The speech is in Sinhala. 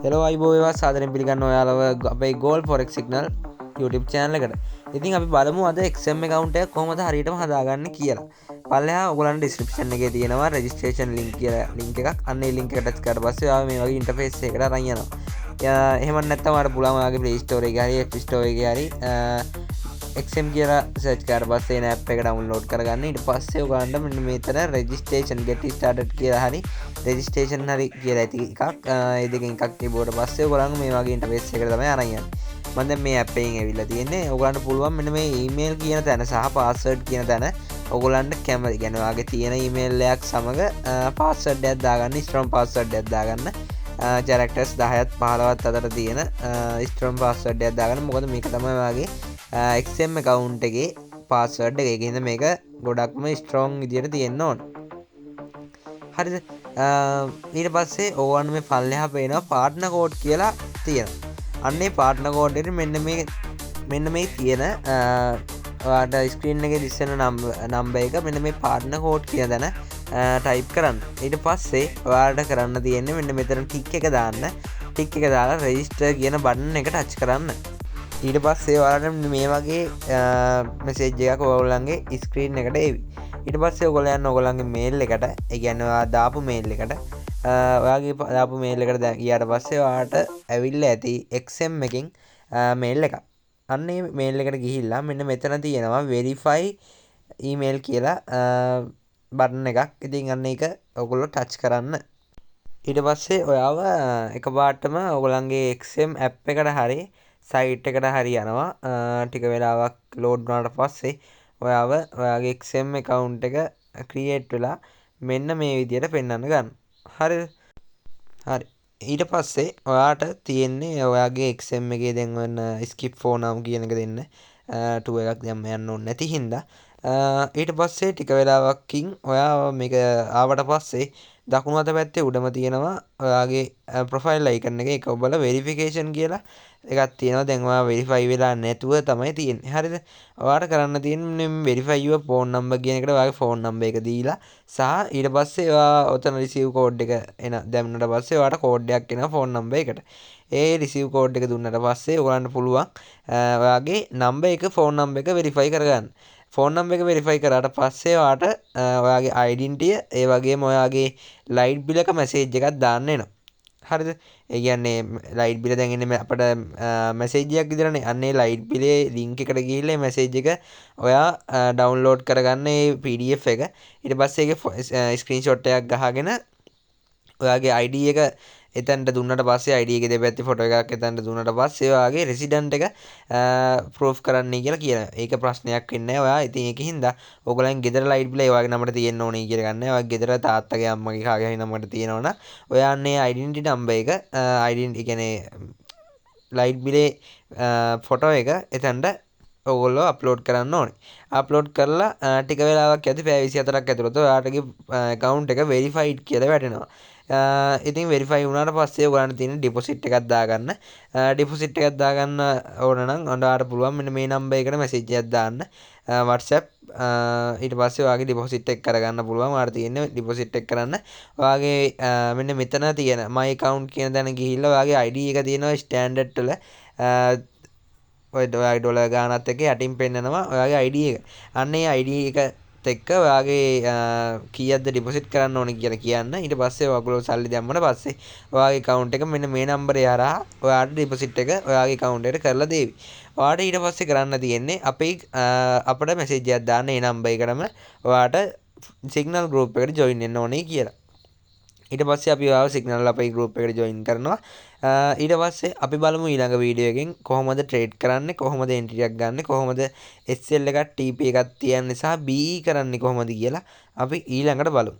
හෙලෝ අයිබෝ වේවා සාදරයෙන් පිළිගන්න ඔයාලව අපේ goal forex signal YouTube channel එකට. ඉතින් අපි බලමු අද XM account එක කොහොමද හරියටම හදාගන්නේ කියලා. පල්ලෙහා ඔයගොල්ලන්ට description එකේ තියෙනවා registration link කියලා link එකක්. අන්න ඒ link එක touch කරලා පස්සේ ඔයාලා මේ වගේ interface එකකට අරන් යනවා. එහෙම නැත්නම් ඔයාලට පුළුවන් ඔයාගේ Play Store එකේ හරි App Store එකේ හරි XM කියලා search කරලා පස්සේ එන app එක download කරගන්න. ඊට පස්සේ ඔයගොල්ලන්ට මෙන්න මෙතන registration get started කියලා හරි registration හරි කියලා ඇති එකක්. ඒ දෙකෙන් එකක් තිබුවට පස්සේ ඔයගොල්ලන් මේ වගේ interface එකකට තමයි අරන් යන්නේ. මම දැන් මේ app එකෙන් ඇවිල්ලා තියෙන්නේ. ඔයගොල්ලන්ට පුළුවන් මෙන්න මේ email කියන තැන සහ password කියන තැන ඔයගොල්ලන්ට කැමති කියන්නේ ඔයාගේ තියෙන email එකක් සමග password එකක් දාගන්න, strong password එකක් දාගන්න. characters 10ත් 15ත් අතර තියෙන strong password එකක් දාගන්න. මොකද මේක තමයි ඔයාගේ XM account එකේ password එක. ඒක හින්දා මේක ගොඩක්ම strong විදියට තියෙන්න ඕන. හරිද? ඊට පස්සේ ඕගොල්ලන් මේ පල්ලෙහා පේනවා partner code කියලා තියෙනවා. අන්නේ partner code එකට මෙන්න මේ තියෙන ඔයාට ස්ක්‍රීන් එකේ දිස්සෙන නම්බර් එක මෙන්න මේ partner code කියන දන ටයිප් කරන්න. ඊට පස්සේ ඔයාලට කරන්න තියෙන්නේ මෙන්න මෙතන ටික් එක දාන්න. ටික් එක දාලා register කියන බටන් එක ටච් කරන්න. ඊට පස්සේ ඔයාලට මේ වගේ මෙසේජ් එකක් ඔයගොල්ලන්ගේ ස්ක්‍රීන් එකට එවි. ඊට පස්සේ ඔයගොල්ලෝ යන්න ඔයගොල්ලන්ගේ මේල් එකට, ඒ කියන්නේ ඔයා දාපු මේල් එකට, ඔයාගේ දාපු මේල් එකට ගියාට පස්සේ ඔයාලට ඇවිල්ලා ඇති XM එකෙන් මේල් එකක්. අන්න ඒ මේල් එකට ගිහිල්ලා මෙන්න මෙතන තියෙනවා verify email කියලා බටන් එකක්. ඉතින් අන්න ඒක ඔයගොල්ලෝ ටච් කරන්න. ඊට පස්සේ ඔයාව එකපාරටම ඔයගොල්ලන්ගේ XM app එකට හරි සයිට් එකට හරි යනවා. ටික වෙලාවක් ලෝඩ් වුණාට පස්සේ ඔයාව ඔයාගේ XM account එක create වෙලා මෙන්න මේ විදියට පෙන්වන්න ගන්න. හරිද? හරි. ඊට පස්සේ ඔයාට තියෙන්නේ ඔයාගේ XM එකේ දැන් වෙන skip for now කියන එක දෙන්න. 2 එකක් දැම්ම යන්න ඕනේ නැති හින්දා. ඊට පස්සේ ටික වෙලාවකින් ඔයා මේක ආවට පස්සේ දකුණු අත පැත්තේ උඩම තියෙනවා ඔයාගේ profile icon එක. ඒක ඔබලා verification කියලා එකක් තියෙනවා. දැන් ඔයා verify වෙලා නැතුව තමයි තියෙන්නේ. හරිද? ඔයාට කරන්න තියෙන්නේ verify your phone number කියන එකට ඔයාගේ phone number එක දීලා සහ ඊට පස්සේ ඔයා ඔතන receive code එක එන දැම්මනට පස්සේ ඔයාට code එකක් එනවා phone number එකට. ඒ receive code එක දුන්නට පස්සේ ඔයාලට පුළුවන් ඔයාගේ number එක phone number එක verify කරගන්න. ෆෝන් නම්බර් එක වෙරිෆයි කරාට පස්සේ ඔයාට ඔයාගේ ඩෙන්ටිටිය ඒ වගේම ඔයාගේ ලයිට් බිල් එක මැසේජ් එකක් දාන්න එනවා. හරිද? ඒ කියන්නේ ලයිට් බිල දැන් එන්නේ අපිට මැසේජ් එකක් විතරනේ. අන්නේ ලයිට් බිලේ ලින්ක් එකට ගිහිල්ලා මේ මැසේජ් එක ඔයා ඩවුන්ලෝඩ් කරගන්න ඒ PDF එක. ඊට පස්සේ ඒකේ ස්ක්‍රීන්ෂොට් එකක් ගහගෙන ඔයාගේ ID එක එතනට දුන්නට පස්සේ ID එකේ දෙපැත්තේ ෆොටෝ එකක් එතනට දුන්නට පස්සේ ඔයාගේ රෙසිඩන්ට් එක ප්‍රූෆ් කරන්නයි කියලා කියනවා. ඒක ප්‍රශ්නයක් වෙන්නේ නැහැ. ඔයා ඉතින් ඒක හින්දා ඕගොල්ලන් ගෙදර ලයිට් බිල ඒ වගේ නමට තියෙන්න ඕනේ කියලා ගන්න. ඔයාගේ ගෙදර තාත්තගේ අම්මගේ කාගේ හරි නමකට තියෙනවනම් ඔයාන්නේ ඩෙන්ටිටි නම්බර් එක ඩෙන්ටිටි කියන්නේ ලයිට් බිලේ ෆොටෝ එක එතනට ඔයගොල්ලෝ අප්ලෝඩ් කරන්න ඕනේ. අප්ලෝඩ් කරලා ටික වෙලාවක් ඇති පැය 24ක් ඇතුළත ඔයාලගේ account එක verified කියලා වැටෙනවා. ඉතින් වෙරිෆයි වුණාට පස්සේ ඔයගලන්ට තියෙන ඩිපොසිට් එකක් දාගන්න. ඩිපොසිට් එකක් දාගන්න ඕන නම් ඔයාලට පුළුවන් මෙන්න මේ නම්බර් එකට මැසේජ් එකක් දාන්න. WhatsApp ඊට පස්සේ ඔයාගේ ඩිපොසිට් එක කරගන්න පුළුවන්. ඔයාලට තියෙන්නේ ඩිපොසිට් එක කරන්න. ඔයාගේ මෙන්න මෙතන තියෙන my account කියන තැන ගිහිල්ලා ඔයාගේ ID එක තියෙනවා ස්ටෑන්ඩඩ් වල ඔය $1 ගානත් එක්ක යටින් පෙන්නනවා ඔයාගේ ID එක. අන්න ඒ ID එක එක්ක ඔයාගේ කීයක්ද ඩිපොසිට් කරන්න ඕනේ කියලා කියන්න. ඊට පස්සේ ඔයගොල්ලෝ සල්ලි දැම්මම පස්සේ ඔයාගේ account එක මෙන්න මේ නම්බරේ හරහා ඔයාට ඩිපොසිට් එක ඔයාගේ account එකට කරලා දෙවි. ඔයාට ඊට පස්සේ කරන්න තියෙන්නේ අපිට මැසේජ් එකක් දාන්න මේ නම්බර් එකටම ඔයාට signal group එකට join වෙන්න ඕනේ කියලා. ඊට පස්සේ අපි ඔයාව signal අපේ group එකට join කරනවා. ඊට පස්සේ අපි බලමු ඊළඟ වීඩියෝ එකෙන් කොහොමද trade කරන්නේ, කොහොමද entry එකක් ගන්න, කොහොමද SL එකක් TP එකක් තියන්නේ සහ BE කරන්නේ කොහොමද කියලා අපි ඊළඟට බලමු.